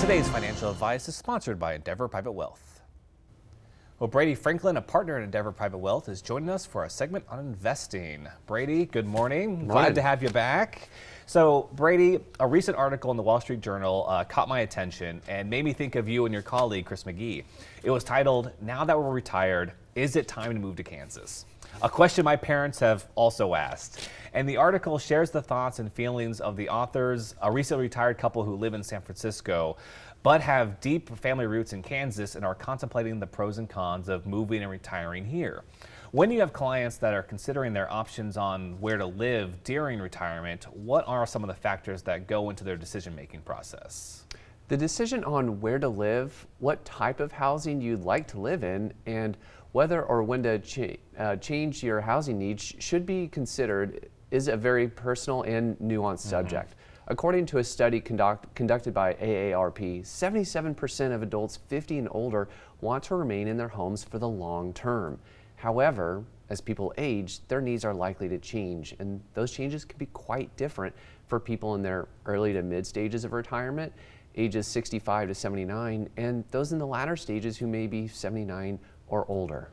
Today's financial advice is sponsored by Endeavor Private Wealth. Well, Brady Franklin, a partner at Endeavor Private Wealth, is joining us for a segment on investing. Brady, good morning. Glad to have you back. So, Brady, a recent article in the Wall Street Journal caught my attention and made me think of you and your colleague, Chris McGee. It was titled, "Now That We're Retired, Is It Time to Move to Kansas?" A question my parents have also asked. And the article shares the thoughts and feelings of the authors, a recently retired couple who live in San Francisco, but have deep family roots in Kansas and are contemplating the pros and cons of moving and retiring here. When you have clients that are considering their options on where to live during retirement, what are some of the factors that go into their decision-making process? The decision on where to live, what type of housing you'd like to live in, and whether or when to change your housing needs should be considered is a very personal and nuanced subject. According to a study conducted by AARP, 77% of adults 50 and older want to remain in their homes for the long term. However, as people age, their needs are likely to change, and those changes can be quite different for people in their early to mid stages of retirement, ages 65 to 79, and those in the latter stages who may be 79 or older.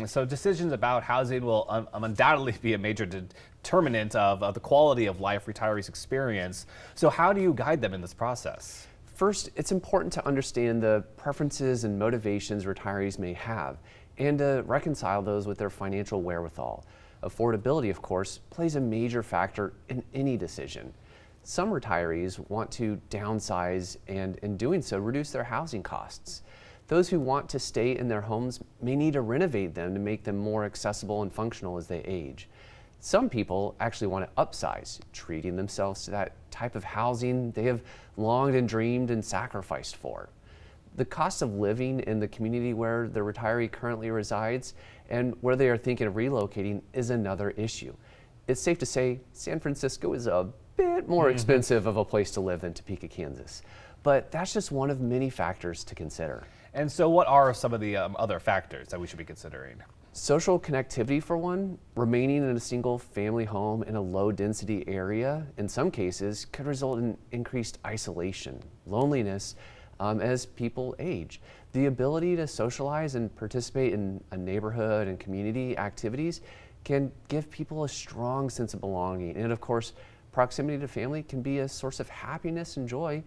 So decisions about housing will undoubtedly be a major determinant of the quality of life retirees experience. So how do you guide them in this process? First, it's important to understand the preferences and motivations retirees may have and to reconcile those with their financial wherewithal. Affordability, of course, plays a major factor in any decision. Some retirees want to downsize and in doing so reduce their housing costs. Those who want to stay in their homes may need to renovate them to make them more accessible and functional as they age. Some people actually want to upsize, treating themselves to that type of housing they have longed and dreamed and sacrificed for. The cost of living in the community where the retiree currently resides and where they are thinking of relocating is another issue. It's safe to say San Francisco is a bit more expensive of a place to live than Topeka, Kansas. But that's just one of many factors to consider. And so what are some of the other factors that we should be considering? Social connectivity, for one. Remaining in a single family home in a low density area, in some cases, could result in increased isolation, loneliness as people age. The ability to socialize and participate in a neighborhood and community activities can give people a strong sense of belonging. And of course, proximity to family can be a source of happiness and joy,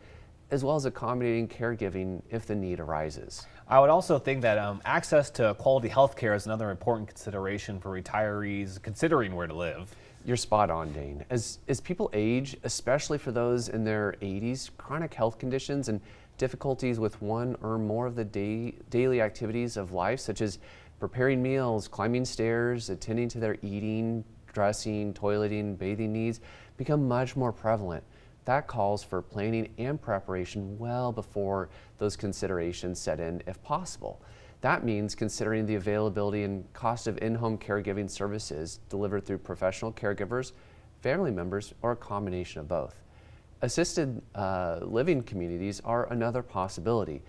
as well as accommodating caregiving if the need arises. I would also think that access to quality health care is another important consideration for retirees considering where to live. You're spot on, Dane. As people age, especially for those in their 80s, chronic health conditions and difficulties with one or more of the daily activities of life, such as preparing meals, climbing stairs, attending to their eating, dressing, toileting, bathing needs, become much more prevalent. That calls for planning and preparation well before those considerations set in, if possible. That means considering the availability and cost of in-home caregiving services delivered through professional caregivers, family members, or a combination of both. Assisted living communities are another possibility,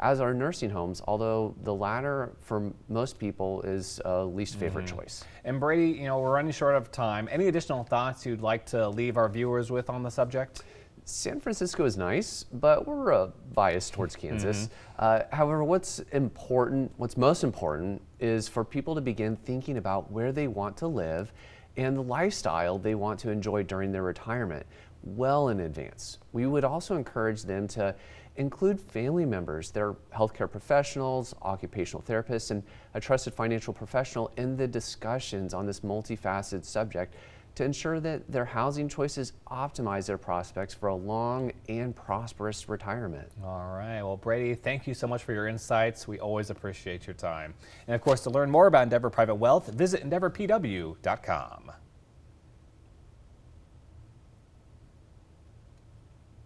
as are nursing homes, although the latter for most people is a least favorite choice. And Brady, we're running short of time. Any additional thoughts you'd like to leave our viewers with on the subject? San Francisco is nice, but we're biased towards Kansas. However, what's most important is for people to begin thinking about where they want to live and the lifestyle they want to enjoy during their retirement well in advance. We would also encourage them to include family members, their healthcare professionals, occupational therapists, and a trusted financial professional in the discussions on this multifaceted subject to ensure that their housing choices optimize their prospects for a long and prosperous retirement. All right. Well, Brady, thank you so much for your insights. We always appreciate your time. And of course, to learn more about Endeavor Private Wealth, visit EndeavorPW.com.